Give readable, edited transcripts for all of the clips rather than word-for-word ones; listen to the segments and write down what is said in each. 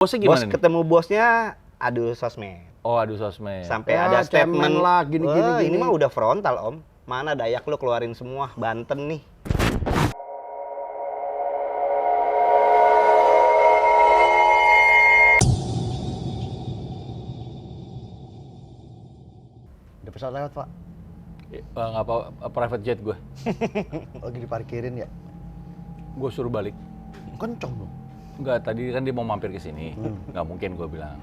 Bosnya Bos gimana nih? ketemu bosnya, adu sosmed. Oh, adu sosmed. Sampai ada statement cemen lah, gini. Ini mah udah frontal om. Mana Dayak lu keluarin semua, Banten nih. Ada pesawat lewat, Pak. Nggak apa, private jet gue. Lagi diparkirin ya. Gue suruh balik. Kenceng dong. Enggak, tadi kan dia mau mampir ke sini. Nggak mungkin gue bilang.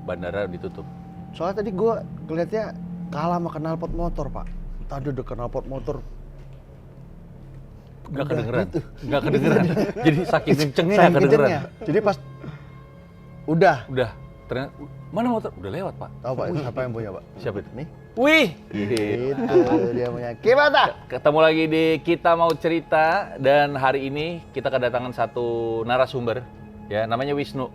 Bandara ditutup. Soalnya tadi gue ngeliatnya kalah sama knalpot motor, Pak. Tadi udah knalpot motor. Nggak Udah kedengeran. gitu. Nggak kedengeran. Jadi saking kencengnya nggak Saking kedengeran. kencengnya. Jadi pas udah. Udah. Ternyata, mana motor? Udah lewat, Pak. Tahu Pak, itu siapa yang punya, Pak? Siapa itu? Nih. Wih! Itu dia punya. Gimana? Ketemu lagi di Kita Mau Cerita, dan hari ini kita kedatangan satu narasumber, ya, namanya Wisnu.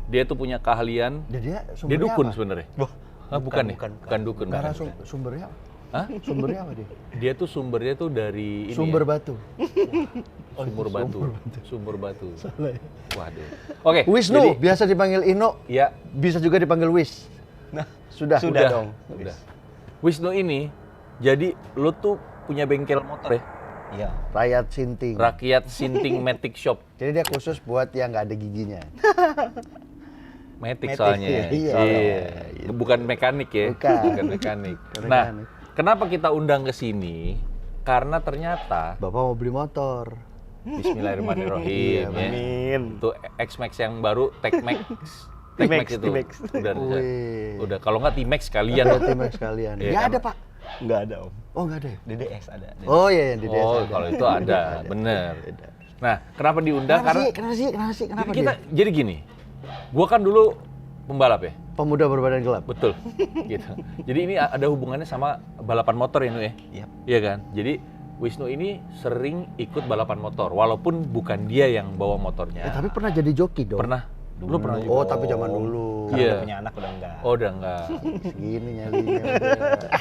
Dia tuh punya keahlian, Dia dia sumbernya dukun apa? sebenarnya. Wah, Bukan nih, bukan. bukan dukun. Darah bukan. sumbernya apa? Hah? Sumbernya apa dia? Dia tuh sumbernya tuh dari ini. Sumber ya, batu. sumber batu. Sumber batu. Salah ya. Waduh. Oke. Wisnu, jadi, biasa dipanggil Ino, ya, bisa juga dipanggil Wis. Nah, Sudah. Sudah dong. udah. Wisnu ini, jadi lo tuh punya bengkel motor ya? Iya. Rakyat Sinting. Rakyat Sinting Matic Shop. Jadi dia khusus buat yang nggak ada giginya. Matic Matic, soalnya. iya. Bukan mekanik ya. Bukan. mekanik. Bukan Nah, mekanik. kenapa kita undang ke sini? Karena ternyata Bapak mau beli motor. Bismillahirrahmanirrahim Iya, ya. Amin. Itu X-Max yang baru, Tech-Max. Tech-Max itu. T-Max. Udah. Wih. Kalau nggak T-Max kalian. Ada tim sekalian. Iya, Ya kan? ada Pak. Nggak ada om. Oh nggak ada ya? DDS ada. Oh iya, di desa Oh, ada. kalau itu ada, bener. Ada. Nah, kenapa diundang? Kenapa Karena sih? Kenapa sih? Kenapa jadi kita, dia? jadi gini, gua kan dulu pembalap ya, Pemuda berbadan gelap. betul, gitu. Jadi ini ada hubungannya sama balapan motor ya, Nu ya? Iya. Iya kan? Jadi Wisnu ini sering ikut balapan motor, walaupun bukan dia yang bawa motornya. Tapi pernah jadi joki dong. Pernah? Lu pernah juga? Oh, tapi zaman dulu. Karena Iya. udah punya anak udah enggak. Oh, udah enggak. Segini nyalinya.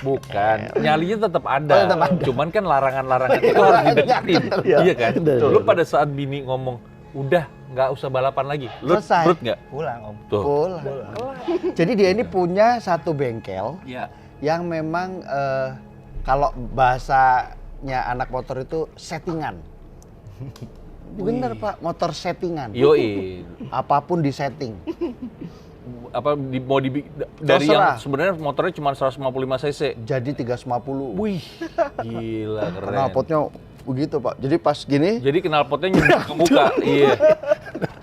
Bukan, nyalinya tetap ada. Oh, tetap ada. Cuman kan larangan-larangan itu harus dideketin. Iya kan? Betul. Lu pada saat bini ngomong, udah nggak usah balapan lagi. Lu Selesai. brut nggak? Pulang om. Tuh. Bola. Jadi dia ini punya satu bengkel Iya. yang memang kalau bahasanya anak motor itu settingan. Bener Pak, motor settingan. Yoi. Apapun disetting. Apa mau dari yang Terserah. sebenarnya motornya cuma 155 cc. Jadi 350. Wih. Gila keren. Knalpotnya begitu Pak. Jadi pas gini. Jadi knalpotnya nyundul ke muka. Iya.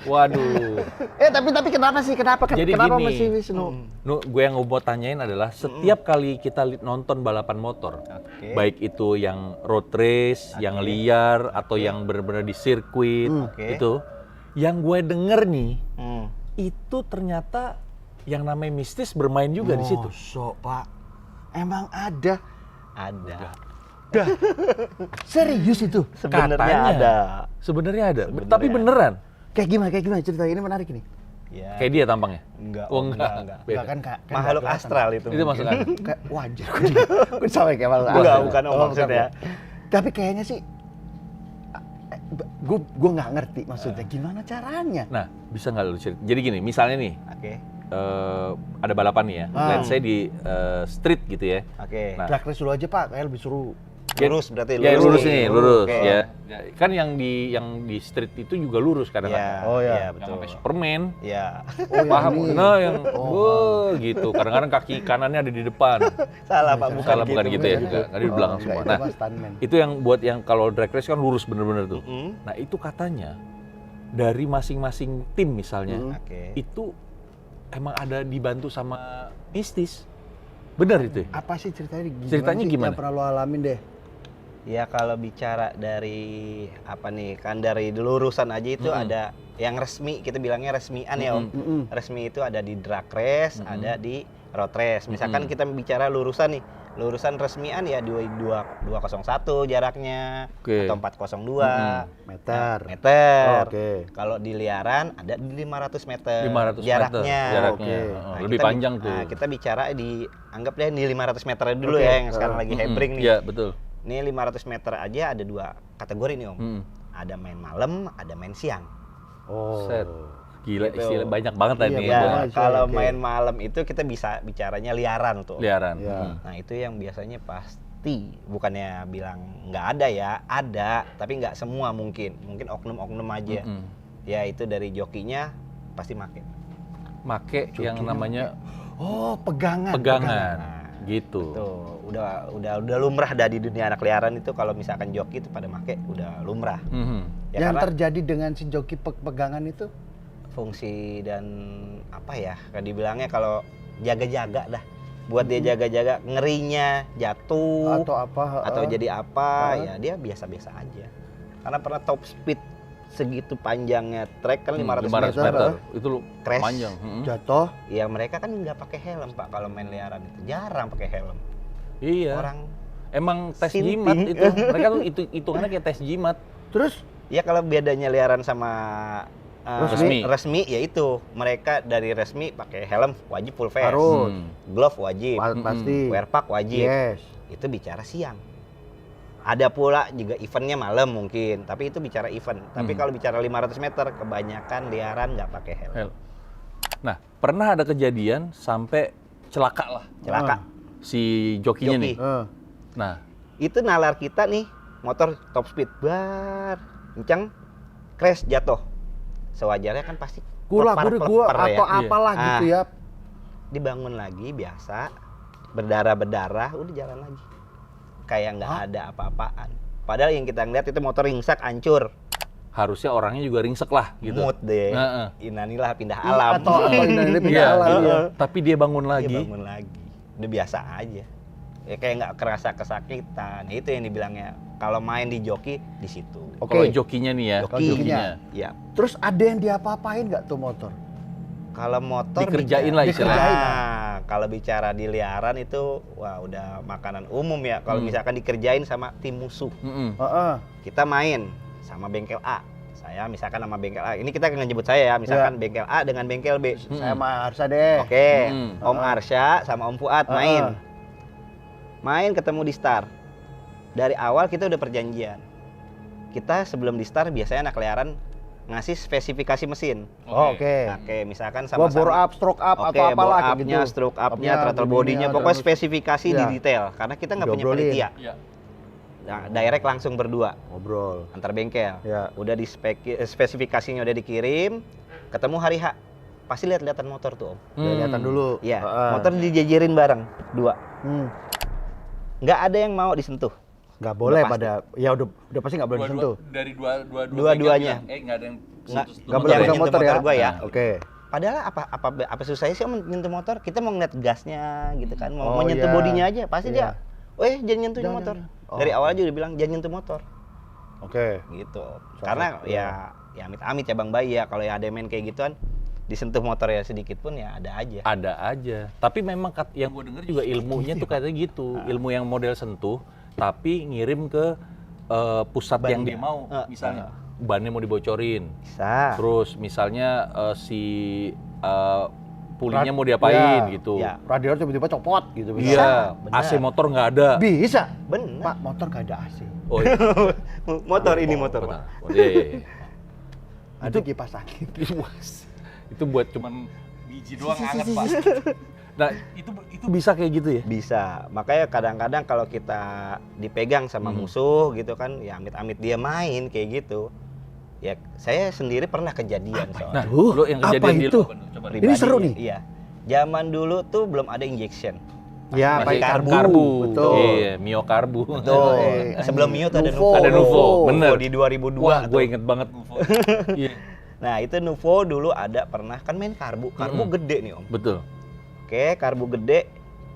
Waduh. Tapi kenapa sih? Kenapa Jadi kenapa gini. mesti Wisnu? Nu, gue yang mau tanyain adalah setiap kali kita nonton balapan motor, Oke. baik itu yang road race, yang liar, atau yang benar-benar di sirkuit, Oke. itu, yang gue denger nih, Hmm. itu ternyata yang namanya mistis bermain juga di situ. Mosok, Pak. Emang ada. Ada. Serius itu? Sebenarnya Katanya. ada. Sebenarnya ada, Sebenarnya tapi beneran. Kayak gimana ceritanya? Ini menarik nih. Ya. Kayak dia tampangnya. Enggak. Oh Om, enggak. enggak. Beda. Enggak kan Kak? Kan Makhluk nggak astral itu. Itu masuk akal. Kayak wajar. Gue sampai kayak malu. Enggak, bukan om maksudnya. Tapi kayaknya sih gue nggak ngerti maksudnya gimana caranya. Nah, bisa nggak lu cerita? Jadi gini, misalnya nih, Oke. ada balapan nih ya, let's say di street gitu ya. Oke. Nah. Drag race dulu aja Pak, kayak lebih seru. Lurus berarti Ya lurus nih. nih, lurus Oke. ya. Kan yang di street itu juga lurus kadang-kadang. Iya. Oh, iya. Iya, Yang betul. sampai Superman. Iya. Oh, Paham? ini. Nah, yang Oh. gitu. Kadang-kadang kaki kanannya ada di depan. Salah Pak, bukan Salah bukan gitu ya Bukan juga. Tadi di belakang Oh, semua. enggak, Nah, itu mah stuntman. itu yang buat yang kalau drag race kan lurus bener-bener tuh. Mm. Nah, itu katanya dari masing-masing tim misalnya, Oke. itu emang ada dibantu sama mistis. Bener itu ya? Apa sih ceritanya? Ceritanya sih gimana? Yang pernah lo alamin deh. Ya kalau bicara dari apa nih, kan dari lurusan aja itu ada yang resmi, kita bilangnya resmian ya Om. Mm-mm. Resmi itu ada di drag race, ada di road race. Misalkan kita bicara lurusan nih, lurusan resmian ya 201 jaraknya, Oke. atau 402 Meter. meter. Oh, oke. Kalau di liaran ada di 500 meter 500 jaraknya. meter jaraknya. Oke. Oh, Nah, lebih kita panjang tuh. Nah, kita bicara di anggaplah di 500 meter dulu Oke. ya yang sekarang lagi hebring nih. Iya, betul. Ini 500 meter aja ada dua kategori nih Om. Mm. Ada main malam, ada main siang. Oh. Set. Gila, Gitu. istilah banyak banget tadi Iya, ya. banyak. Bang. Oke, Kalau oke. main malam itu kita bisa bicaranya liaran tuh. Liaran. Iya. Nah itu yang biasanya pasti, bukannya bilang nggak ada ya, ada, tapi nggak semua mungkin oknum-oknum aja. Ya itu dari jokinya pasti make. Make yang namanya Oh, pegangan. pegangan. Nah, Gitu. Tuh, udah lumrah dah di dunia anak liaran itu kalau misalkan joki itu pada make udah lumrah. Mhm. Ya Yang karena terjadi dengan si joki pegangan itu? fungsi dan apa ya, kayak dibilangnya kalau jaga-jaga dah. Buat dia jaga-jaga ngerinya jatuh Atau apa? atau jadi apa, Heeh. ya dia biasa-biasa aja. Karena pernah top speed segitu panjangnya trek kan 500 500 meter. meter. Itu lu Crash. panjang. Jatuh. Ya mereka kan nggak pakai helm Pak kalau main liaran itu, jarang pakai helm. Iya. Orang Emang tes Sinting. jimat itu. Mereka tuh hitungannya kayak tes jimat. Terus ya kalau bedanya liaran sama Resmi. ya itu mereka dari resmi pakai helm wajib full face, harus. glove wajib, Pasti. wear pack wajib. Yes. Itu bicara siang. Ada pula juga eventnya malam mungkin, tapi itu bicara event. Tapi kalau bicara 500 meter kebanyakan liaran nggak pakai helm. Hel. Nah, pernah ada kejadian sampai celaka lah Celaka. si jokinya Joki. nih. Nah, Itu nalar kita nih, motor top speed kencang, crash jatuh. Sewajarnya kan pasti Gua peleper ya. atau apalah Iya. gitu ya. Dibangun lagi biasa, berdarah-berdarah, udah jalan lagi. Kayak nggak ada apa-apaan. Padahal yang kita ngeliat itu motor ringsek, hancur. harusnya orangnya juga ringsek lah gitu. Mood deh. Heeh. Inanilah pindah alam. Atau ini pindah Iya, alam. iya. Iya. Tapi dia bangun Dia lagi. bangun lagi. Udah biasa aja. Ya kayak nggak kerasa kesakitan. Itu yang dibilangnya kalau main di joki di situ. Oke. Kalau jokinya nih ya, Jokinya. jokinya. Ya. Terus ada yang diapa-apain nggak tuh motor? Kalau motor Dikerjain lah istilahnya. Nah, kalau bicara di liaran itu wah udah makanan umum ya. Kalau misalkan dikerjain sama tim musuh. Mm-mm. Heeh. Kita main sama bengkel A. Saya misalkan sama bengkel A. Ini kita nggak nyebut saya ya. Misalkan bengkel A dengan bengkel B. Saya mah Arsa deh. Oke, Hmm. Om Arsya sama Om Fuad main. Main ketemu di start. Dari awal kita udah perjanjian. Kita sebelum di start biasanya anak liaran ngasih spesifikasi mesin. Oh, oke. Oke, misalkan Gua bore sama-sama up, stroke up Oke, atau apalah bore kayak up-nya, gitu. stroke up-nya, Up-nya, throttle bunyinya, body-nya, pokoknya terus- spesifikasi di Iya. detail. Karena kita nggak punya Diobrolin. panitia. Iya. Nah, direct langsung berdua Ngobrol. antar bengkel. Ya. Udah di spesifikasinya udah dikirim, ketemu hari H. Pasti lihat-lihatan motor tuh, Om. Lihat-lihatan dulu. Iya, Heeh. motor dijajarin bareng, dua. Nggak ada yang mau disentuh. Nggak boleh pasti. pada, ya udah pasti nggak boleh disentuh. Dari Dua-duanya. nggak ada yang Nggak Nggak boleh Jangan pegang nyentuh motor ya. gua ya. Oke. Padahal apa susahnya sih Om nyentuh motor? Kita mau ngeliat gasnya gitu kan, mau Oh, nyentuh iya. bodinya aja. Pasti Iya. dia, jangan nyentuh Jangan, motor. jangan. Oh. Dari awal aja udah bilang jangan nyentuh motor. Oke. Gitu. Soalnya, Karena iya. ya amit-amit ya Bang Bayi ya, kalau ya ada yang main kayak gituan disentuh motor ya sedikit pun ya ada aja. Ada aja. Tapi memang yang gue denger juga ilmunya tuh katanya gitu. Ilmu yang model sentuh, tapi ngirim ke pusat yang Bannya. dia mau. Misalnya bannya mau dibocorin. Bisa. Terus misalnya si pulinya Rad- mau diapain ya. gitu. Ya. Radiator tiba-tiba copot gitu. Iya, benar. AC motor nggak ada. Bisa. Bener. Pak, motor nggak ada AC. Oh, iya. motor ini motor, Benar. Pak. Oh, iya, iya, iya. Ada kipas angin. Itu buat cuman biji doang hangat, Pak. Nah, itu bisa kayak gitu ya? Bisa. Makanya kadang-kadang kalau kita dipegang sama musuh gitu kan, ya amit-amit dia main kayak gitu. Ya, saya sendiri pernah kejadian Nah, soalnya. lo yang apa kejadian di itu? lu, coba Ini Pribadi seru ya. nih. Iya. Zaman dulu tuh belum ada injection. Ya, Masih pakai karbu. Betul. Iya, miokarbu. Betul. Eh, Sebelum Mio tuh ada Nuvo. Nuvo. Ada Nuvo, bener. Di 2002 Wah, tuh. gue inget banget Nuvo. Iya, Nah, itu Nuvo dulu ada pernah kan main karbu. Karbu gede nih, Om. betul. Oke, karbu gede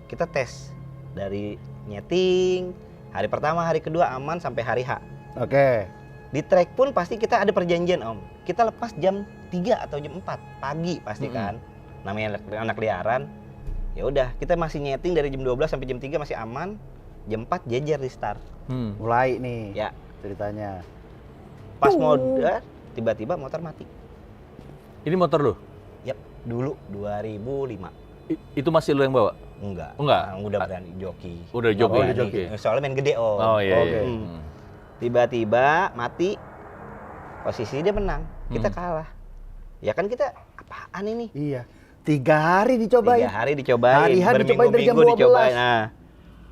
kita tes dari nyeting hari pertama, hari kedua aman sampai hari H. Oke. Di trek pun pasti kita ada perjanjian Om. Kita lepas jam 3 atau jam 4 pagi pasti kan. Namanya anak liaran. Ya udah, kita masih nyeting dari jam 12 sampai jam 3 masih aman. Jam 4 jejer di start. Mulai nih Ya, ceritanya. pas modal tiba-tiba motor mati. Ini motor lo? Yap, dulu 2005. Itu masih lo yang bawa? Enggak. Oh, enggak? Nah, udah berani joki. Udah joki. Berani. Oke. Soalnya main gede Om. Oh iya. Oke. iya. Tiba-tiba mati, posisi dia menang, kita kalah. Ya kan kita apaan ini? Iya. 3 hari dicobain. 3 hari dicobain, Hari-hari dicobain dari jam berminggu-minggu 12. dicobain. Nah,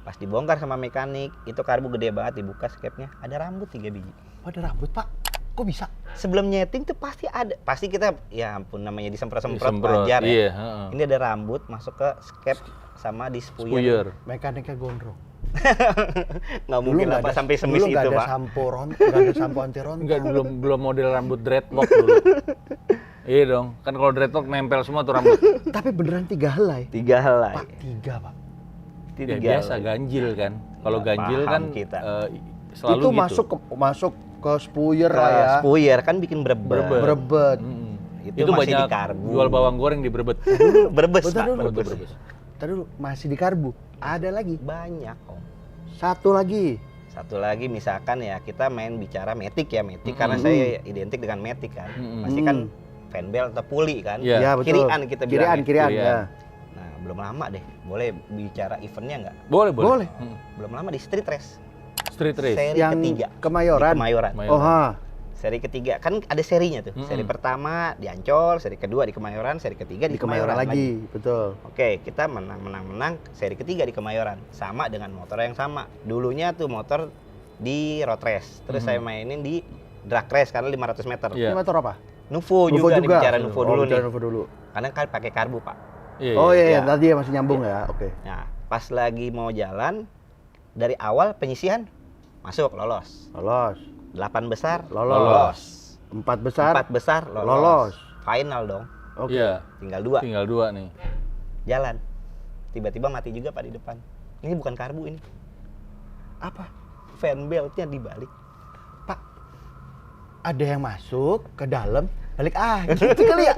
pas dibongkar sama mekanik, itu karbu gede banget, dibuka skepnya, ada rambut 3 biji. Oh, ada rambut, Pak. Kok bisa? Sebelum nyeting tuh pasti ada. Pasti kita, ya ampun namanya disemprot-semprot Disemprot, wajar iya, ya. heeh. Ini ada rambut masuk ke skep sama di spuyer. Spuyer. Mekaniknya gondrong. Nggak mungkin lah Pak sampai semis dulu itu nggak ada Pak. nggak ada sampo anti rontok. Enggak, belum model rambut dreadlock dulu. Iya dong, kan kalau dreadlock nempel semua tuh rambut. Tapi beneran 3 helai. 3 helai. Pak, 3, Pak. Itu Ya, 3 biasa helai. ganjil kan. Kalau Ya, ganjil paham kan kita. selalu Itu gitu. masuk ke spuyer Ke lah ya. spuyer kan bikin berebet. Berebet. Mm-mm. Itu Itu masih banyak di karbu. jual bawang goreng di Brebet. Berebes Bentar Pak. dulu. Brebes. Tadi dulu masih di karbu. Ada lagi. Banyak Om. Satu lagi. Satu lagi misalkan ya kita main bicara metik ya, metik karena saya identik dengan metik kan. Pasti kan fan belt atau puli kan. Iya. Ya, betul. Kirian kita bilang. Kirian. Kirian. Ya. Nah, belum lama deh. Boleh bicara eventnya nggak? Boleh. Boleh. Belum lama di street race. Street race. Seri Yang ketiga. Kemayoran. Di Kemayoran. Kemayoran. Oh, ha. Seri ketiga kan ada serinya tuh. Seri pertama di Ancol, seri kedua di Kemayoran, seri ketiga di, Di Kemayoran lagi. Betul. Oke, kita menang seri ketiga di Kemayoran. Sama dengan motor yang sama. Dulunya tuh motor di road race. Terus saya mainin di drag race karena 500 meter. Iya. Ini motor apa? Nuvo juga nih, bicara Nuvo dulu nih. Bicara Nuvo dulu. Karena kan pakai karbu, Pak. Iya, Oh iya. iya, Iya. tadi ya masih nyambung ya. Oke. Nah, pas lagi mau jalan dari awal penyisihan masuk lolos. Lolos. 8 besar Lolos. 4 besar. 4 besar lolos. Lolos. Final dong. Oke. Iya. Tinggal 2 Tinggal 2 nih. jalan. Tiba-tiba mati juga Pak di depan. Ini bukan karbu ini. Apa? Fan beltnya dibalik. Pak, ada yang masuk ke dalam, balik gitu kali ya.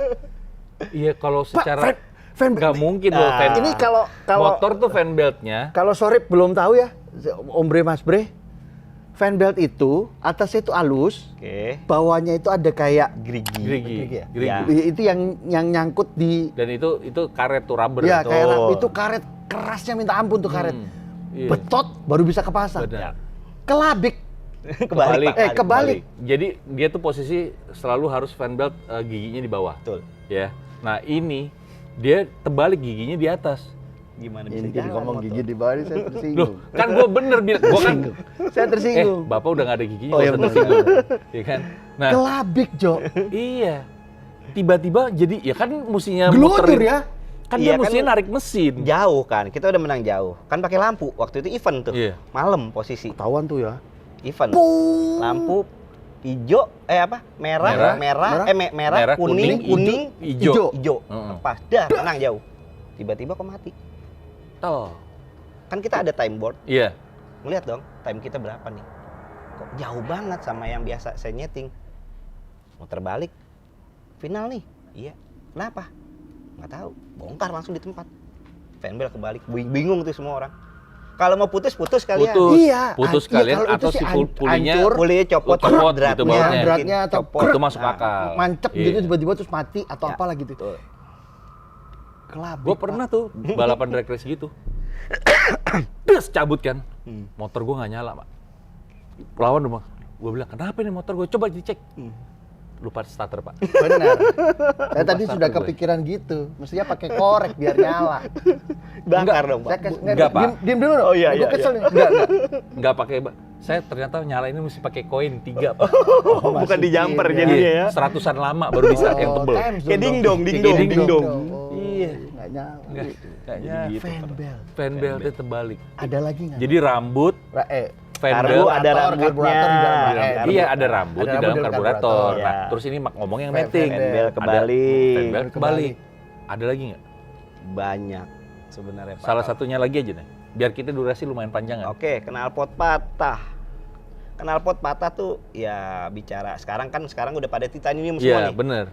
Iya, kalau Pak, secara fan nggak mungkin loh Nah. fan. Ini kalau Motor tuh fan beltnya. kalau Sorip belum tahu ya, Om Bre Mas Bre, fan belt itu atasnya itu halus, Oke. bawahnya itu ada kayak Gerigi. Gerigi. ya? Gerigi. Ya. Itu yang nyangkut di Dan itu karet tuh rubber. ya kayak betul. itu karet kerasnya minta ampun tuh karet. Iya. Betot baru bisa kepasang. Benar. Kelabik. Kebalik, Pak. kebalik. Jadi dia tuh posisi selalu harus fan belt giginya di bawah. Betul. Ya. Nah, ini dia terbalik giginya di atas. Gimana bisa Ini jalan ngomong motor? gigi di bawah ini saya Loh, tersinggung. kan gua bener bilang, gua kan Saya tersinggung. Bapak udah nggak ada giginya, Oh, nggak iya, usah bener. tersinggung. Iya kan? Nah, Kelabik, Jo. iya. Tiba-tiba jadi ya kan mestinya Geludur muterin- ya. Kan Iya, dia kan mestinya narik mesin. Jauh kan, kita udah menang jauh. Kan pakai lampu. Waktu itu event tuh. Iya. Malam posisi. Ketahuan tuh ya. Event. Puh. Lampu hijau, merah, merah, kuning, hijau. hijau. Heeh. Pas dah menang jauh. Tiba-tiba kok mati. Toh. Kan kita ada time board. Iya. Ngeliat dong, time kita berapa nih. Kok jauh banget sama yang biasa saya nyeting. Muter balik. Final nih. Iya. Kenapa? Nggak tahu. Bongkar langsung di tempat. Fanbel kebalik. Bingung tuh semua orang. Kalau mau putus kalian. Putus. Iya. Putus Iya, kalian kalau itu atau sih si pulinya hancur. Boleh copot, Copot gitu dratnya, bautnya. Dratnya atau copot. Itu masuk Nah, akal. Mancep Iya. gitu tiba-tiba terus mati atau Ya, apalah gitu. betul. Kelabik. Gue pernah tuh balapan drag race gitu. Terus cabut kan. Motor gue nggak nyala, Pak. Lawan rumah. Gue bilang, kenapa ini motor gue? Coba dicek. Lupa starter, Pak. Benar. Saya tadi Lupa sudah starter gue. kepikiran gitu. Mestinya pakai korek biar nyala. Bakar dong, Pak. Enggak, Pak. Diem dulu dong. Oh, iya, Gua iya, kesel nih. Nggak pakai. Saya ternyata nyala ini mesti pakai koin 3, Pak. Oh, bukan di jumper Masukin, jadinya Iya, ya. seratusan lama baru bisa yang tebel. times Kayak dong. dingdong, Kayak dingdong, dingdong. dingdong. Oh, Iya. Nggak nyala. Nggak nyala. gitu, Fan belt. Fan beltnya terbalik. Ada lagi nggak? Jadi rambut, fan Karbu belt. ada Karburator rambutnya. di dalam Karbu. Iya, ada rambut Ada di dalam rambut di dalam karburator. karburator. Nah, Iya. terus ini ngomong yang Fan meting. Fan belt Ada kebalik. fan belt kebalik. Ada lagi nggak? Banyak sebenarnya, Pak. Salah satunya lagi aja nih. Biar kita durasi lumayan panjang kan? Oke, knalpot patah. Knalpot patah tuh ya bicara sekarang udah pada titanium semua Iya, nih. bener.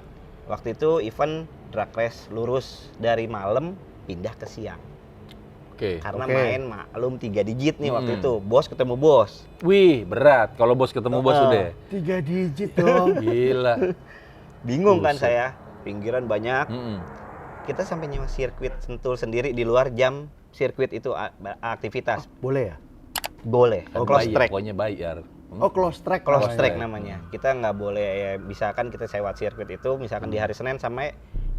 Waktu itu event drag race lurus dari malam pindah ke siang. Oke. Karena Oke. main maklum 3 digit nih waktu Mm. itu. Bos ketemu bos. Wih, berat. Kalau bos ketemu bos udah. 3 digit dong. Gila. Bingung kan Buset. saya. Pinggiran banyak. Mm-mm. Kita sampai nyewa sirkuit Sentul sendiri di luar jam sirkuit itu aktivitas. Boleh ya? Boleh. Kan Close bayar, track. pokoknya bayar. Oh, close track. Close namanya. track namanya. Kita nggak boleh, ya, misalkan kita sewa sirkuit itu, misalkan di hari Senin sampai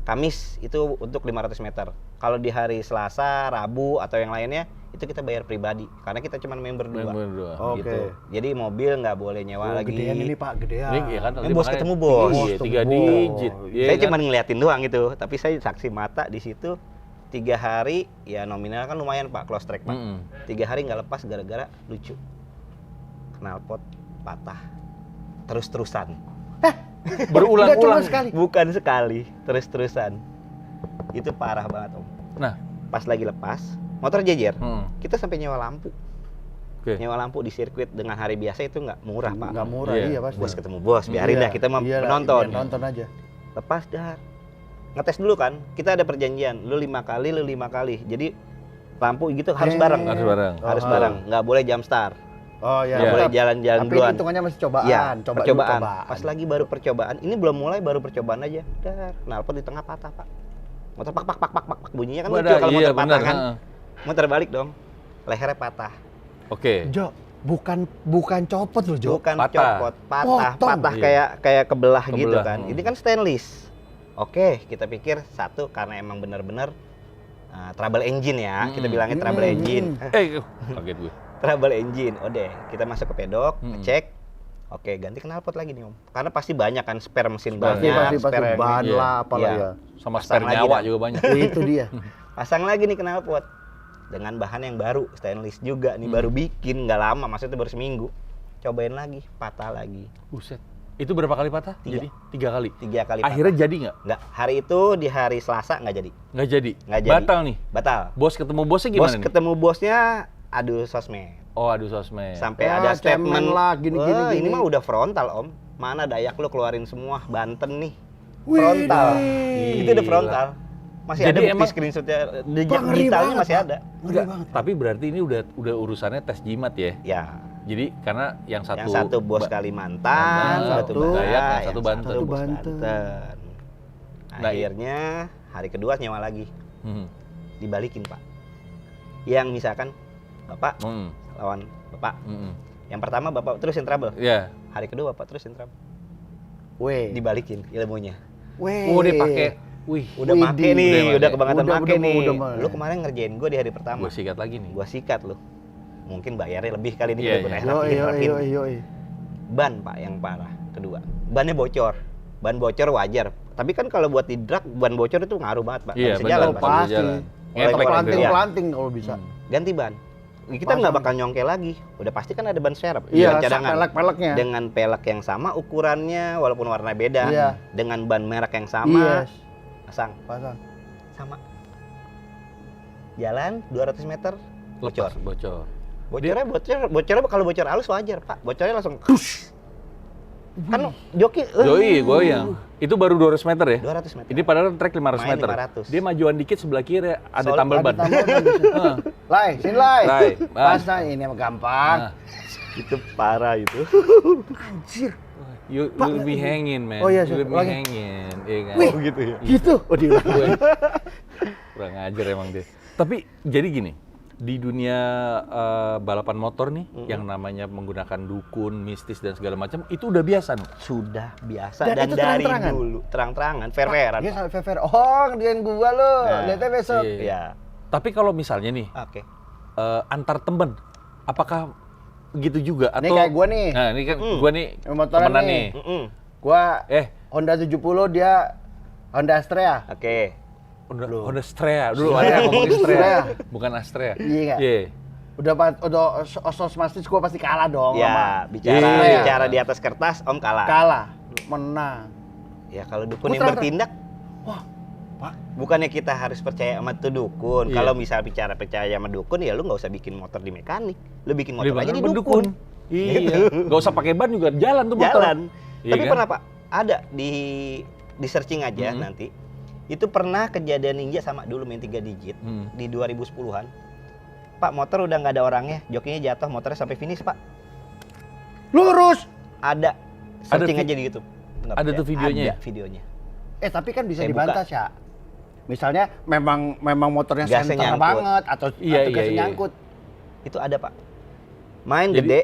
Kamis itu untuk 500 meter. Kalau di hari Selasa, Rabu atau yang lainnya itu kita bayar pribadi karena kita cuma member 2. Member 2. Oke. Gitu. Jadi mobil nggak boleh nyewa lagi. Gedean ini Pak, gedean. Ini ya kan tadi Bos makanya- ketemu bos. Iya, Bos 3 ketemu digit. bos. Iya Saya kan? cuma ngeliatin doang gitu, tapi saya saksi mata di situ 3 hari ya nominal kan lumayan Pak, close track Pak. 3 hari nggak lepas gara-gara lucu. Knalpot patah. Terus-terusan. Nggak cuma berulang-ulang. sekali. Bukan sekali, terus-terusan. Itu parah banget Om. Nah, Pas lagi lepas, motor jejer. mm. Kita sampai nyewa lampu. Oke. Nyewa lampu di sirkuit dengan hari biasa itu nggak murah Pak. Nggak murah, Iya. iya pasti. Bos ketemu bos, biarin Iya, dah kita mau iyalah, penonton. iya, nonton aja. Lepas dah. Ngetes dulu kan, kita ada perjanjian. Lu 5 kali, lu 5 kali. Jadi lampu gitu harus bareng. Harus bareng. Harus Oh. bareng, nggak boleh jam start. Oh iya. Nggak boleh tetap. jalan-jalan Tapi duluan. hitungannya masih cobaan. Iya, Coba dulu percobaan. cobaan. Pas lagi baru percobaan, ini belum mulai, baru percobaan aja. Dar, knalpot di tengah patah Pak. Motor pak pak pak pak pak pak. Bunyinya kan lucu Ada, kalau iya, motor patah benar, kan. heeh. Muter balik dong, lehernya patah. Oke. Jo, bukan copot loh, Jo. Bukan Patah. copot, patah, Potong. patah Iya. kayak kebelah gitu Kebelah, kan. hmm. Ini kan stainless. Oke, kita pikir satu karena emang benar-benar trouble engine ya. Kita Hmm. bilangnya trouble Hmm. engine. Kaget gue. Trouble engine. Udah, kita masuk ke pedok, Hmm. cek. Oke, ganti knalpot lagi nih Om. Karena pasti banyak kan spare mesin Pasti, banyak, Pasti spare yang ban iya. lah apalah Iya. ya. Sama Pasang spare lagi nyawa dah. juga banyak. Itu dia. Pasang lagi nih knalpot dengan bahan yang baru, stainless juga nih, Hmm. baru bikin nggak lama, maksudnya baru seminggu. Cobain lagi, patah lagi. Buset. Itu berapa kali patah? 3. Jadi 3 kali. 3 kali patah. Akhirnya jadi nggak? Nggak, hari itu di hari Selasa nggak jadi. Nggak jadi. Nggak jadi. Batal nih. Batal. Bos ketemu bosnya Bos gimana nih? ketemu bosnya adu sosmed. Oh, aduh sosmed. Sampai Ya, ada cemen statement lah, gini, "Wah, gini, ini gini." mah udah frontal Om. Mana Dayak lu keluarin semua, Banten nih. Wih, Frontal. Gila. Itu udah frontal. Masih Jadi ada bukti emang- screenshotnya, Wah, ngeri digitalnya banget, masih Pak. ada. Ngeri Enggak, banget. tapi berarti ini udah urusannya tes jimat ya. Ya, Jadi karena yang yang satu bos Kalimantan, Banten, satu satu Dayak, yang satu Banten. bos Banten. Banten. Nah, Akhirnya hari kedua nyewa lagi, Hmm. dibalikin Pak. Yang misalkan Bapak Hmm. lawan Bapak. Hmm. Yang pertama Bapak terusin trouble. Ya. Hari kedua Bapak terusin trouble. Weh. Dibalikin ilmunya. Weh. Oh, dia pakai. Wih. Udah Widih. make nih, Udah udah make. kebangetan Udah, make nih. udah make. Lu kemarin ngerjain gue di hari pertama. Gue sikat lagi nih. Gua sikat lu. Mungkin bayarnya lebih kali ini Iya, udah iya. gua Yoi, rapiin. yoi, yoi. Ban Pak yang parah kedua. Bannya bocor. Ban bocor wajar. Tapi kan kalau buat di drag ban bocor itu ngaruh banget Pak. Nggak Iya, bisa benar, jalan Pak. Pak. Pasti. jalan. Oleh Ngeplek juga. Pelanting-pelanting kalau bisa. Hmm. Ganti ban. Kita nggak Pasang. bakal nyongkel lagi. Udah pasti kan ada ban serep. Iya, ban cadangan. pelek-peleknya. Dengan pelek yang sama ukurannya walaupun warna beda. Iya. Dengan ban merek yang sama. Yes. Pasang Pasang. sama. Jalan 200 meter Lepas, bocor. bocor. Bocornya kalau bocor halus wajar Pak. Bocornya langsung kan joki Yoi, goyang. Itu baru 200 meter ya? 200 meter. Ini padahal track 500 Main meter. 500. Dia majuan dikit sebelah kiri ada Sol- tambal ban. Ada tambal ban di situ. Heeh. Lai, sini Lai. Lai, ban. Pas nah, ini mah gampang. Nah, Itu parah itu. Anjir. you'll be hanging, man. Oh iya, You'll be lagi. hanging. Iya kan? Wih. gitu ya. Gitu. Oh, dia. Kurang ajar emang dia. Tapi jadi gini, di dunia balapan motor nih, yang namanya menggunakan dukun, mistis dan segala macam, itu udah biasa nih. Sudah biasa Dan dan, itu dari terang-terangan? dulu terang-terangan, fair-fairan. Dia sampai fair. Oh, ngerjain gua lo. Nah. Lihatnya besok. Iya. Iya. Tapi kalau misalnya nih, Oke. antar temen, apakah gitu juga? Ini Atau kayak gua nih. Nah, ini kan Mm. gua nih Yang motoran temenan nih. nih. Mm-mm. Gua Honda 70, dia Honda Astrea. Oke. Honda Astrea. Dulu ada yang ngomongin Astrea. Astrea. Bukan Astrea. Iya nggak? Iya. Udah osos mastis gua pasti kalah dong Ya, sama bicara Iya. bicara di atas kertas Om kalah. kalah. Menang. Ya kalau dukun Gua yang terang-terang. bertindak, Wah, Pak. bukannya kita harus percaya sama tuh dukun. Iya. Kalau misal bicara percaya sama dukun, ya lu nggak usah bikin motor di mekanik. Lu bikin motor Lebih aja di bener dukun. Iya. Gak usah pakai ban juga jalan tuh motor. Jalan. Iya Tapi kan? pernah Pak, ada di searching aja Mhm. nanti. Itu pernah kejadian ninja sama dulu main 3 digit Hmm. di 2010-an. Pak, motor udah nggak ada orangnya, jokinya jatuh, motornya sampai finish Pak. Lurus. Ada. Searching vi- aja di YouTube. Nggak ada percaya. tuh videonya ya? Ada videonya. Tapi kan bisa Saya dibantah ya. Misalnya memang motornya Gasnya center nyangkut. banget atau Iya, gasnya iya. nyangkut. Itu ada Pak. Main Jadi- gede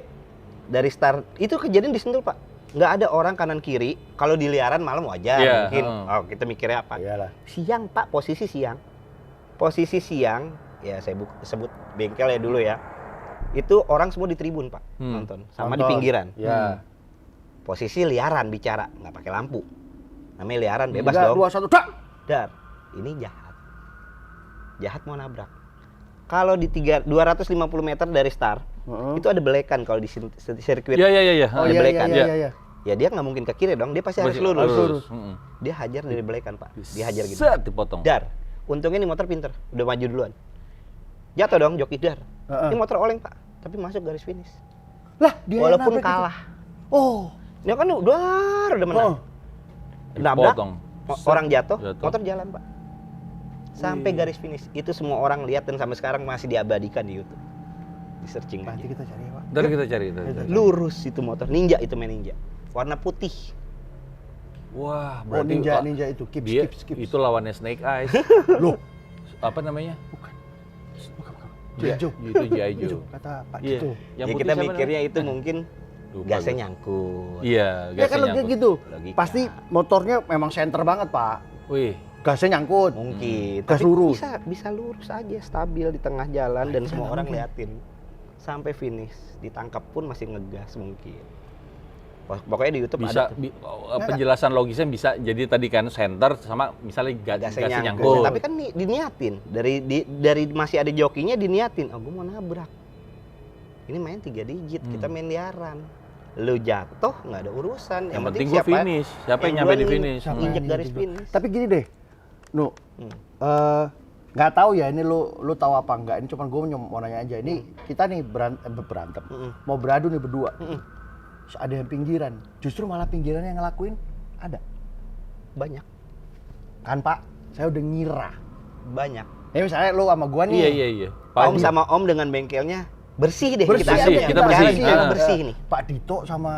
dari start. Itu kejadian di Sentul Pak. nggak ada orang kanan kiri. Kalau di liaran malam wajar Iya, mungkin. Oh, kita mikirnya apa? Iyalah. Siang Pak, posisi siang. Posisi siang, ya saya sebut bengkel ya dulu ya. Itu orang semua di tribun Pak, nonton. Sama di Nonton. pinggiran. Ya. Posisi liaran bicara, nggak pakai lampu. Namanya liaran, bebas 3, dong. 2, 1, dak! Dar, ini jahat. Jahat mau nabrak. Kalau di 250 meter dari start, itu ada belekan kalau di sirkuit. Iya. Oh Ada iya, belekan. iya. Ya dia nggak mungkin ke kiri dong, dia pasti harus Masih lurus. Mm-mm. Dia hajar dari belekan Pak, dia hajar gitu. Set, dipotong. Dar, untungnya ini motor pinter, udah maju duluan. Jatuh dong joki Dar. Heeh. Ini motor oleng Pak, tapi masuk garis finish. Lah, dia yang Walaupun nabrak itu. kalah. Oh. Dia kan udah menang. Oh. Nabrak, Dipotong. orang jatuh, Jatuh. motor jalan Pak. Sampai garis finish. Itu semua orang lihat dan sampai sekarang masih diabadikan di YouTube. Di searching aja. Nanti kita cari ya, Pak. Ntar kita cari. Lurus itu motor, ninja itu main ninja. Warna putih. Wah, Oh, berarti ninja itu. dia Skip. itu lawannya Snake Eyes. Loh, Apa namanya? bukan. Iya, Jejo. itu Jejo. Kata Pak Iya. Cito. Yang Ya putih kita siapa mikirnya namanya? itu mungkin Lupa gasnya gue. nyangkut. Iya, Ya kan gasnya kayak nyangkut. gitu. Logika. Pasti motornya memang center banget, Pak. Wih, Gasnya nyangkut. Mungkin. Gas Tapi lurus. bisa lurus aja, stabil di tengah jalan dan Iya, semua orang mungkin. liatin. Sampai finish. Ditangkap pun masih ngegas mungkin. Pokoknya di YouTube bisa ada penjelasan logisnya bisa jadi tadi kan center sama misalnya gasnya gasnya nyangkut. Tapi kan diniatin. Dari masih ada jokinya diniatin. Oh, gue mau nabrak. Ini main 3 digit, kita main liaran. Lu jatuh nggak ada urusan. Yang penting gue finish. Siapa yang nyampe di finish? Siapa Injek yang garis gitu. finish. Tapi gini deh, Nu, nggak tahu ya ini lu tahu apa enggak? Ini cuma gue mau nanya aja. Ini kita nih berantem, mau beradu nih berdua. Terus ada yang pinggiran, justru malah pinggiran yang ngelakuin ada. Banyak. Kan Pak, saya udah ngira. Banyak. Ya misalnya lu sama gua nih. Iya. Om sama Om dengan bengkelnya bersih deh. Bersih, kita Cara bersih. kita Ah. bersih nih. Pak Dito sama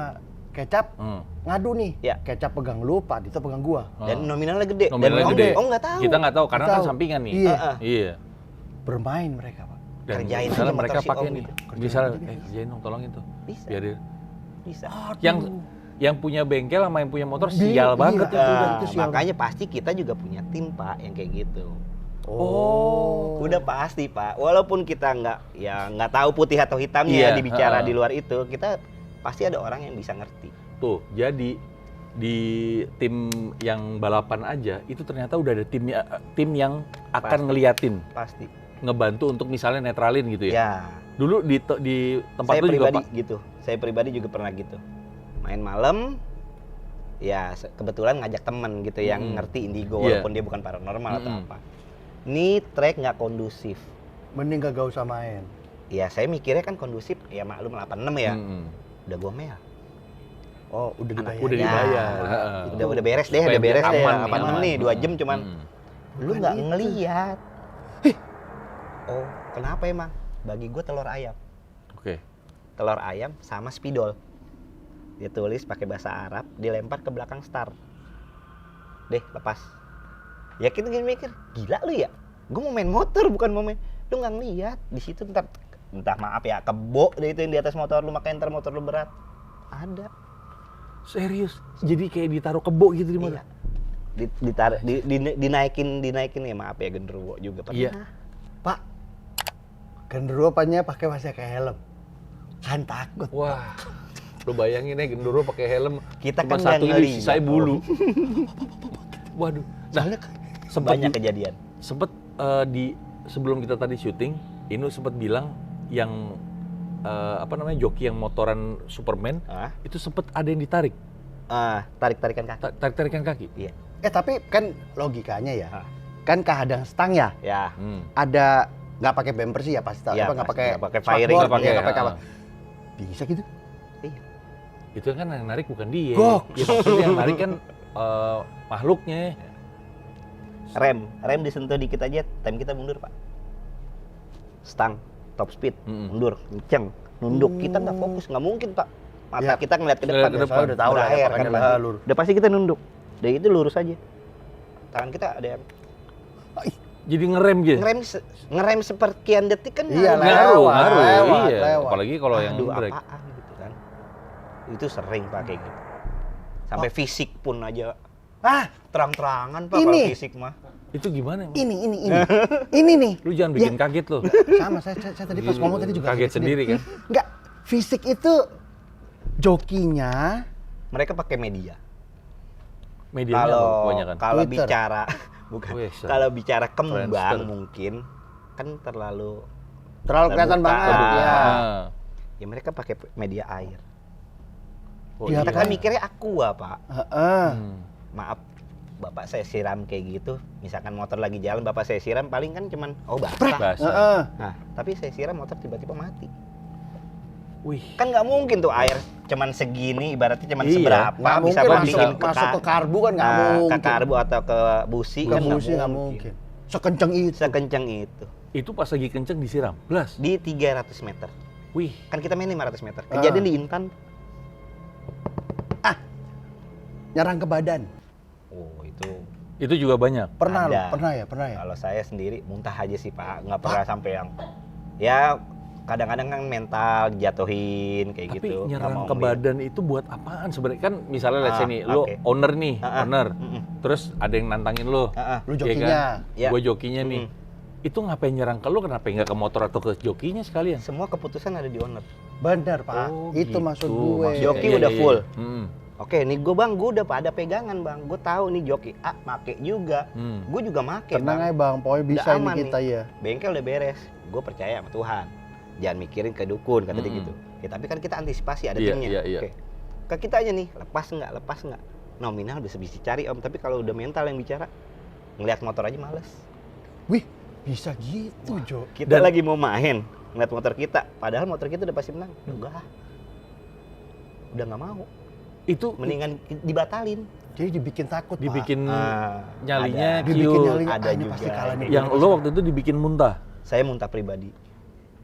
Kecap ngadu nih. Ya. Kecap pegang lu, Pak Dito pegang gua. Dan nominalnya gede. Nominalnya Dan gede. Om nggak tahu. Kita nggak tahu karena Nggak kan tahu. sampingan nih. Iya. Iya. Bermain mereka, Pak. Dan Kerjain misalnya aja motor mereka si pakai Om nih. gitu. Misalnya, kerjain dong, tolongin tuh. Bisa. Biar dia. Bisa. Yang punya bengkel sama yang punya motor Iya, sial banget iya. itu. Itu sial. Makanya pasti kita juga punya tim Pak yang kayak gitu. Oh. Udah pasti Pak. Walaupun kita nggak tahu putih atau hitamnya Iya, dibicara ha-ha. di luar itu, kita pasti ada orang yang bisa ngerti. Tuh, jadi di tim yang balapan aja itu ternyata udah ada tim yang akan Pasti. ngeliatin, Pasti. ngebantu untuk misalnya netralin gitu ya. Ya. Dulu di tempat Saya lu juga pribadi Pak. gitu. Saya pribadi juga pernah gitu. Main malam, ya kebetulan ngajak temen gitu yang ngerti indigo Iya. walaupun dia bukan paranormal atau apa. Ini track nggak kondusif. Mending gak usah main. Ya saya mikirnya kan kondusif, ya maklum 86 ya. Mm-mm. Udah gomel. Oh, udah dibayar. Udah Ya, dibayar. Heeh. Udah beres deh, Supaya udah beres biar deh. aman 86 aman. nih, 2 jam cuman. Lu nggak Bukan itu. ngelihat. Oh, kenapa emang? Bagi gue telur ayam. Oke. Telur ayam sama spidol. Dia tulis pakai bahasa Arab, dilempar ke belakang star. Deh, lepas. Ya kita gini mikir, gila lu ya? Gue mau main motor bukan mau main. Lu nggak ngeliat di situ entah maaf ya, kebo deh itu yang di atas motor lu, makanya ntar motor lu berat. Ada. Serius. Jadi kayak ditaruh kebo gitu di mana? Iya. Dinaikin ya, maaf ya, genderuwo juga pernah. Iya. Pak, genderuwo apanya pakai masih kayak helm. Kan takut. Wah. Lu bayangin ya genduro pakai helm. Kita cuma kan satu nggak ini ngeliat. sisanya bulu. Waduh. Nah, sempat Banyak kejadian. sempet sebelum kita tadi syuting, Inu sempat bilang yang joki yang motoran Superman Ah, itu sempet ada yang ditarik, tarik-tarikan kaki. tarik-tarikan kaki. Iya. Tapi kan logikanya ya. Ah. Kan kehadang stang ya. Ya. Ada nggak pakai bumper sih ya pasti tahu. Iya, Apa nggak pasti pakai nggak pakai spakbor, firing, nggak pakai, iya, nggak pakai apa. ah. Bisa gitu. Itu kan yang narik bukan dia. Gok. Ya, maksudnya yang narik kan makhluknya. Rem disentuh dikit aja, time kita mundur Pak. Stang, top speed, mundur, kenceng, nunduk. Kita nggak fokus, nggak mungkin Pak. Mata Ya. kita ngeliat ke Ngeliat depan. ke depan. Saya udah tahu lah ya, Berakhir makanya kan, lah Pak. lurus. Udah pasti kita nunduk. Dari itu lurus aja. Tangan kita ada yang Jadi ngerem gitu. ngerem seperkian detik kan Iya, ngaruh. Ngaruh. lewat, Iya. lewat. Apalagi kalau yang Aduh, break. apaan gitu kan. Itu sering pakai gitu. Sampai fisik pun aja Ah, terang-terangan Pak Ini. kalau fisik mah. Itu gimana emang? ini. Ini nih. Lu jangan bikin kaget lo. Sama saya tadi pas ngomong tadi juga kaget sendiri kan. Enggak, fisik itu jokinya Mereka pakai media. Medianya apa kebanyakan? Kalau Twitter. bicara bukan. Wes. Kalau bicara kembang Friendster. mungkin kan terlalu kelihatan terbuka. banget ya. Ah. ya mereka pakai media air. Oh, Dia Kita iya. kan mikirnya aqua, Pak. Heeh. Maaf, Bapak saya siram kayak gitu. Misalkan motor lagi jalan, Bapak saya siram paling kan cuman basah. Basah. Heeh. Nah, tapi saya siram motor tiba-tiba mati. Wih. Kan nggak mungkin tuh air cuman segini, ibaratnya cuman Iya, seberapa Nggak bisa mungkin bandingin masuk ke karbu kan nggak ke mungkin. karbu atau ke busi Ke kan busi nggak mungkin. Sekenceng itu. Sekencang itu. Itu pas lagi kenceng disiram. Blas. Di 300 meter. Wih. Kan kita main 500 meter. Kejadian di Intan. Nyerang ke badan. Oh, itu Itu juga banyak. Pernah Ada. pernah ya. kalau saya sendiri muntah aja sih, Pak. Nggak pernah sampai yang ya kadang-kadang kan mental jatuhin kayak Tapi gitu. Nggak nyerang mau ke ngeliat. badan itu buat apaan sebenarnya? Kan misalnya let's say nih, lu oke. owner nih, Ah, owner. mm-mm. Terus ada yang nantangin lu. Lu Iya jokinya. kan? Ya. Gue jokinya nih. Itu ngapain nyerang ke lu? Kenapa nggak ke motor atau ke jokinya sekalian? Semua keputusan ada di owner. Bener, Pak. Oh, Itu gitu. maksud gue. Maksudnya, Joki udah full. Hmm. Oke, nih gue bang, gue udah pada pegangan bang. Gue tahu nih joki A make juga. Hmm. Gue juga make Tenang bang. aja Bang, pokoknya Udah bisa ini aman kita ya. Bengkel udah beres. Gue percaya sama Tuhan. Jangan mikirin ke dukun, kata dia Mm-mm. gitu. Ya tapi kan kita antisipasi, ada Iya, timnya. iya, iya. Oke. Ke kita aja nih, lepas nggak? Nominal bisa cari om, tapi kalau udah mental yang bicara, ngelihat motor aja males. Wih, bisa gitu, Jo. Kita Dan- lagi mau main, ngeliat motor kita, padahal motor kita udah pasti menang. Enggak. Udah nggak mau. Itu Mendingan dibatalin. Jadi dibikin takut, Pak. dibikin Ah, nyalinya ada. Dibikin kiu. nyalinya, Ada ini juga. pasti kalah nih. Yang lo waktu itu dibikin muntah. Saya muntah pribadi.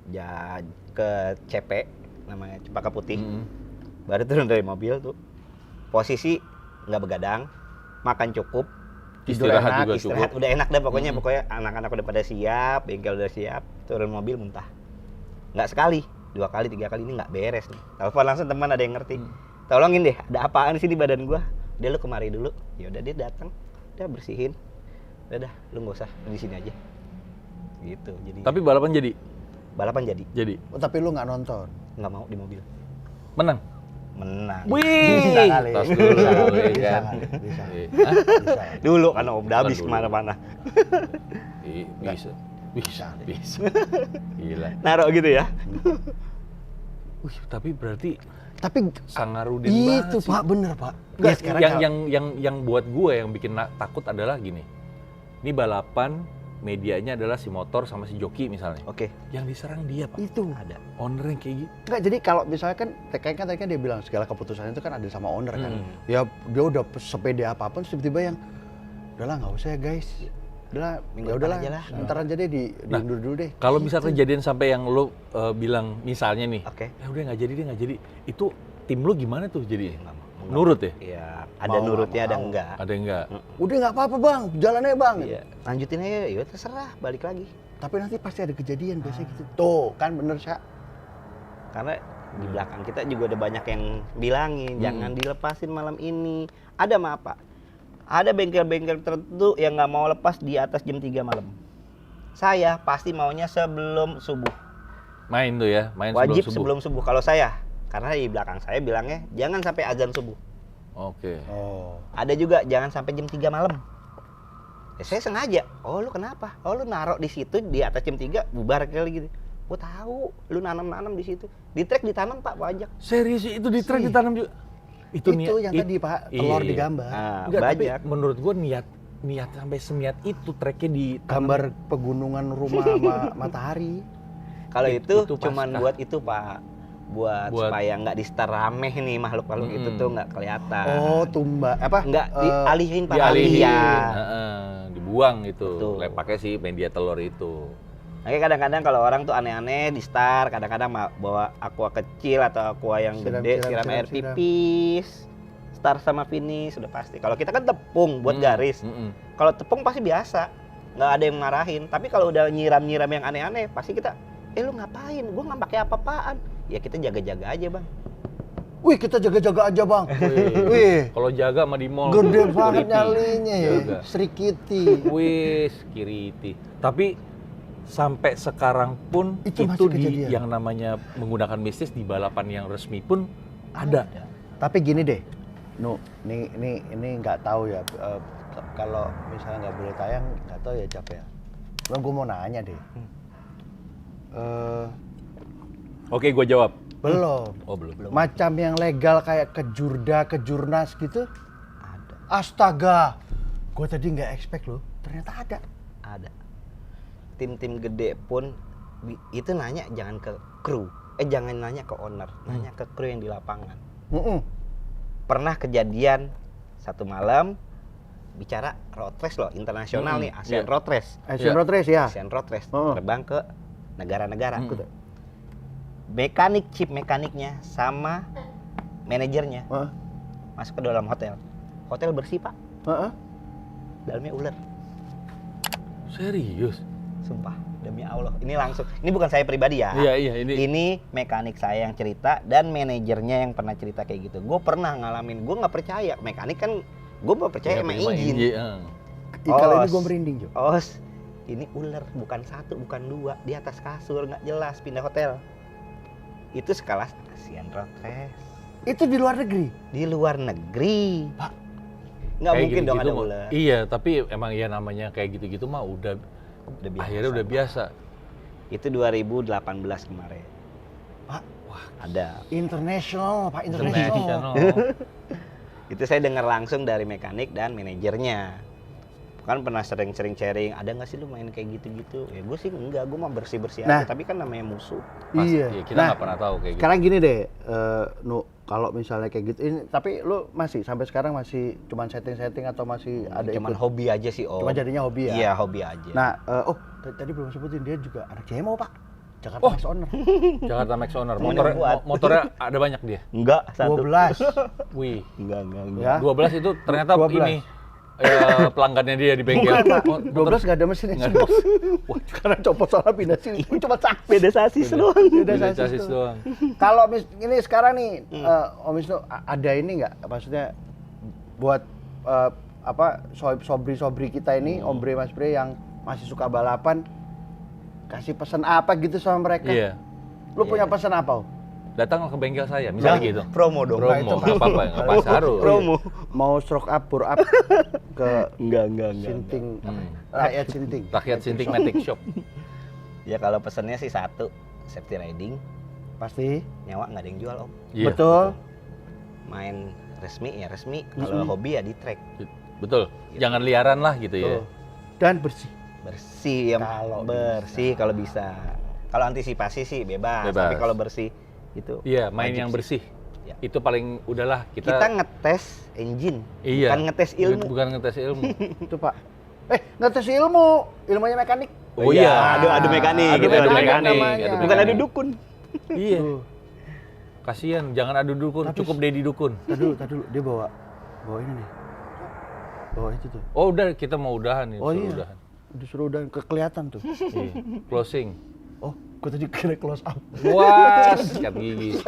Ya ke CP namanya Cempaka Putih. Mm-mm. Baru turun dari mobil tuh. Posisi nggak begadang, makan cukup, Istirahat enak, juga istirahat cukup. udah enak dah pokoknya. Mm-mm. Pokoknya anak-anak udah pada siap, bengkel udah siap, turun mobil muntah. Nggak sekali, 2 kali, 3 kali ini nggak beres nih. Telepon langsung teman ada yang ngerti. Tolongin deh, ada apaan sih di badan gua? Dia lu kemari dulu. Ya udah dia datang, dia bersihin. Udah, lu nggak usah di sini aja. Gitu. Jadi Tapi balapan balapan jadi jadi Oh, tapi lu nggak nonton. nggak mau di mobil. menang. Menang. Wih. Bisa kali. Tas dulu, Bisa kali, ya bisa kan? kali, bisa. Hah? Bisa. Dulu kan udah habis Dulu. kemana-mana. Bisa. Bisa. Gila. Naruh gitu ya. Wih, tapi berarti Tapi Sangarudin banget itu, sih. Pak, bener, Pak. Nggak, Ya, sekarang yang buat gue yang bikin takut adalah gini. Ini balapan medianya adalah si motor sama si joki misalnya. Oke, Yang diserang dia, Pak. itu. ada. Owner yang kayak gitu. Enggak, jadi kalau misalnya kan TKN kan tadi kan dia bilang segala keputusan itu kan ada sama owner kan. Ya dia udah sepede apapun terus tiba-tiba yang udahlah nggak usah ya guys. Udahlah, Minggu ya depan udahlah. aja lah. Ntar aja deh diundur dulu deh. Kalau misal kejadian sampai yang lo bilang misalnya nih, Oke. ya udah nggak jadi deh nggak jadi. Itu tim lo gimana tuh jadi? Nggak mau. Nurut ya? Iya, ada Mau, nurutnya, nggak ada mau. enggak. Ada yang enggak? Udah nggak apa-apa bang, jalan aja bang. Iya, lanjutin aja, ya terserah, balik lagi. Tapi nanti pasti ada kejadian biasanya gitu. Tuh kan bener Syak. Karena di belakang kita juga ada banyak yang bilangin, jangan dilepasin malam ini. Ada mah apa? Ada bengkel-bengkel tertentu yang nggak mau lepas di atas jam 3 malam. Saya pasti maunya sebelum subuh. Main tuh ya, main Wajib sebelum subuh. sebelum subuh kalau saya. Karena di belakang saya bilangnya jangan sampai azan subuh. Oke. Oh. Ada juga jangan sampai jam 3 malam. Ya, saya sengaja. Oh lu kenapa? Oh lu naruh di situ di atas jam 3 bubar kali gitu. Gua tahu lu nanam-nanam di situ. Di trek ditanam Pak pajak. Serius itu di truk Sih. ditanam juga. Itu yang tadi Pak, telur Iya. digambar. Nah, Enggak, tapi banyak. menurut gua niat sampai seniat itu treknya di Gambar pegunungan rumah sama matahari. Kalau itu itu cuman pasca. buat itu Pak. Buat supaya nggak di-star rame nih makhluk-makhluk itu tuh nggak kelihatan. Oh, tumba apa? Nggak dialihin Pak. dialihin, Iya. dibuang gitu. Betul. Pakai si media telur itu. Makanya kadang-kadang kalau orang tuh aneh-aneh di star, kadang-kadang bawa aqua kecil atau aqua yang gede, siram air pipis, star sama finish sudah pasti. Kalau kita kan tepung buat garis. Kalau tepung pasti biasa, nggak ada yang marahin. Tapi kalau udah nyiram-nyiram yang aneh-aneh, pasti kita, lu ngapain? Gua nggak pakai apa-apaan. Ya kita jaga-jaga aja bang. Wih, kita jaga-jaga aja, Bang. Wih, Kalau jaga sama di mall. gede banget security. nyalinya ya. Jaga. Sri Kitty. Wih, security. Tapi sampai sekarang pun Itu itu, masih di kejadian. yang namanya menggunakan mistis di balapan yang resmi pun ada. Tapi gini deh, ini nggak tahu ya. Kalau misalnya nggak boleh tayang, nggak tahu ya Cap ya. Bang, gue mau nanya deh. Oke, gue jawab. Belum. Oh, belum. Macam yang legal kayak kejurda, kejurnas gitu? Ada. Astaga, gue tadi nggak expect loh. Ternyata ada. Ada. Tim-tim gede pun itu nanya jangan ke kru. Jangan nanya ke owner, nanya ke kru yang di lapangan. Pernah kejadian satu malam bicara road race loh, internasional nih, ASEAN Iya. Road Race. Asian Ya. Road Race ya. ASEAN Road Race Oh. terbang ke negara-negara. Mm. Chip mekaniknya sama manajernya Heeh. masuk ke dalam hotel. Hotel bersih, Pak. Heeh. Dalamnya ular. Serius? Sumpah, demi Allah. Ini langsung. Ini bukan saya pribadi ya. Iya, ini. Ini mekanik saya yang cerita dan manajernya yang pernah cerita kayak gitu. Gue pernah ngalamin, gue nggak percaya. Mekanik kan, gue mau percaya sama engine. Kalau ini Os. gue merinding, Jo. Os, ini ular bukan satu, bukan dua, di atas kasur nggak jelas pindah hotel. Itu sekelas ASEAN Road Race Itu di luar negeri. di luar negeri. Pak, Nggak Kayak mungkin dong ada gitu-gitu ular. Iya, tapi emang ya namanya kayak gitu-gitu mah udah Udah biasa. akhirnya udah biasa. Itu 2018 kemarin. Pak, Ada. international, Pak, international. International. Itu saya dengar langsung dari mekanik dan manajernya. Kan pernah sering-sering sharing, ada nggak sih lu main kayak gitu-gitu? Ya gue sih enggak, gue mah bersih-bersih Nah. aja. Tapi kan namanya musuh. Iya. Iya, kita nggak pernah tahu kayak gitu. Sekarang gini deh, kalau misalnya kayak gitu, ini, tapi lu masih sampai sekarang masih cuman setting-setting atau masih ada Cuman ikut? hobi aja sih, Om. Cuma jadinya hobi ya? Iya, hobi aja. Nah, tadi belum sebutin dia juga anak JMO, Pak. Jakarta Oh. Max Owner. Jakarta Max Owner. Temen Motornya, yang kuat. motornya ada banyak dia. Enggak, satu. 12. Wih, Enggak. Ya. 12 itu ternyata 12. ini pelanggannya dia di bengkel. Bukan, Pak. Motor- 12 nggak ada mesin Nggak expose. Wah, karena copot soalnya pindah sini. Cuma sak. Beda sasis doang. Beda Beda sasis chassis doang. doang. Kalau ini sekarang nih, Om Wisnu, ada ini nggak? Maksudnya buat sobri-sobri kita ini, ombre mas bre yang masih suka balapan, kasih pesan apa gitu sama mereka? Iya. Lu punya pesan apa, Om? Datang ke bengkel saya, misalnya gitu. Promo dong. Nah, itu Promo, nggak apa-apa, nggak apa harus. Promo. Mau stroke up, bore up ke Enggak. Sinting, Hmm. rakyat Sinting. Rakyat Sinting Matic Shop. Ya kalau pesannya sih satu, safety riding, Pasti, nyawa nggak ada yang jual, Om. Iya, betul. Main resmi ya resmi, kalau hobi ya di track. Betul. Jangan liaran lah gitu ya. Tuh. Dan bersih. Bersih ya, Kalau bersih kalau bisa. Kalau antisipasi sih bebas, Bebas. tapi kalau bersih itu Iya, main wajib yang sih. bersih. Ya. Itu paling udahlah Kita ngetes engine, Iya. bukan ngetes ilmu. Bukan ngetes ilmu. Itu, Pak. Ngetes ilmu, ilmunya mekanik. Oh iya. adu mekanik, Adu gitu, adu mekanik, mekanik. adu Bukan mekanik. adu dukun. Iya. Tuh. Kasihan, jangan adu dukun, Tapi- cukup Dedi dukun. Tadi dulu, dia bawa ini nih. Bawa itu tuh. Oh udah, kita mau udahan nih, Oh suruh iya. udahan. Disuruh udah kelihatan tuh. Iya. Closing. Oh, gue tadi kira close up. Wah, sikat gigi.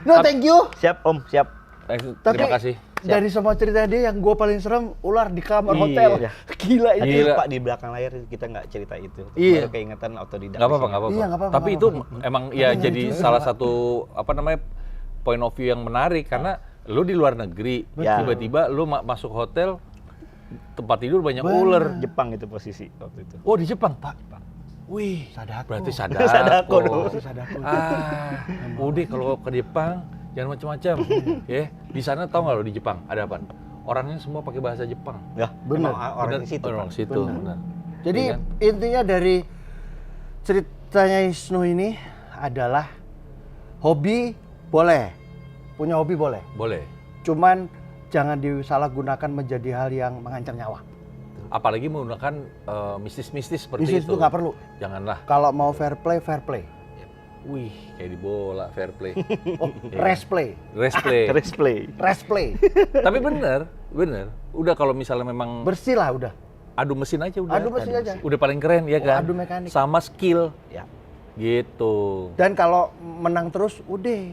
No, thank you. Siap Om, siap. Tapi Terima kasih. dari semua cerita dia yang gue paling serem ular di kamar Iya. hotel. Gila itu. Tadi Gila. Pak di belakang layar kita nggak cerita itu. Iya. Baru keingetan otodidak. Nggak apa-apa, nggak apa-apa. Iya, nggak apa-apa, Tapi nggak itu apa-apa. emang ya Tapi jadi itu salah juga. satu point of view yang menarik karena lu di luar negeri, Ya. tiba-tiba lu masuk hotel tempat tidur banyak Bener. ular. Jepang itu posisi waktu itu. Oh di Jepang, Pak. Wih, Sadako. berarti sadako. Sadako dong. Sadako. Udah kalau ke Jepang jangan macam-macam. Ya, di sana tahu nggak lo di Jepang ada apa? Orangnya semua pakai bahasa Jepang. Ya, Bener. emang orang Bener, di situ. orang Pak. situ. Bener. bener. Jadi Iya kan? intinya dari ceritanya Isnu ini adalah hobi boleh, punya hobi boleh. Boleh. Cuman jangan disalahgunakan menjadi hal yang mengancam nyawa. Apalagi menggunakan mistis-mistis seperti Bisnis itu. itu nggak perlu. Janganlah. Kalau mau fair play, fair play. Wih, kayak di bola, fair play. Oh, rest play, Rest play. Terus play. rest play. Tapi bener. Udah kalau misalnya memang Bersih lah udah. adu mesin aja udah. Adu mesin aja. Udah paling keren ya Oh, kan? adu mekanik. Sama skill. Ya. Gitu. Dan kalau menang terus, udah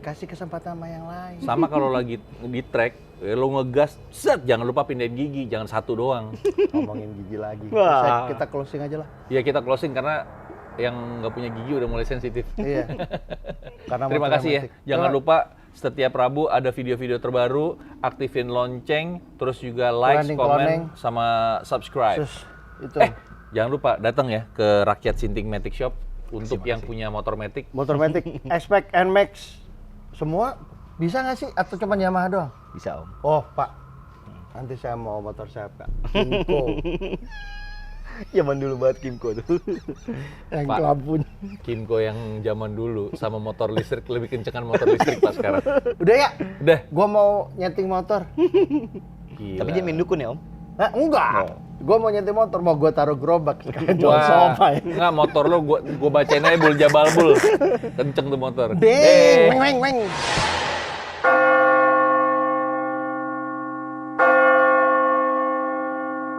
kasih kesempatan sama yang lain. Sama kalau lagi di track, lo ngegas, set, jangan lupa pindahin gigi, jangan satu doang. Ngomongin gigi lagi. Wah. Kita closing aja lah. Ya kita closing karena yang nggak punya gigi udah mulai sensitif. Iya. Karena Terima motor kasih ya. Matic. Jangan lupa setiap Rabu ada video-video terbaru, aktifin lonceng, terus juga like, Kloneng. komen, sama subscribe. Sus, itu. Jangan lupa datang ya ke Rakyat Sinting Matic Shop untuk yang punya motor Matic. Motor Matic, Aspect, NMAX, semua bisa nggak sih? Atau cuma Yamaha doang? Bisa, Om. Oh, Pak. Nanti saya mau motor saya, Pak. Kimco. Zaman dulu banget Kimco tuh. Yang Pak. lampunya. Kimco yang zaman dulu sama motor listrik lebih kencengan motor listrik pas sekarang. Udah ya? Udah. Gua mau nyeting motor. Gila. Tapi dia main dukun ya, Om? Hah, enggak. Oh. Gua mau nyeting motor, mau gua taruh gerobak sekarang jual Wah, sofa ya. nggak motor lo gua bacain aja bul jabal bul. Kenceng tuh motor. Ding, weng weng weng.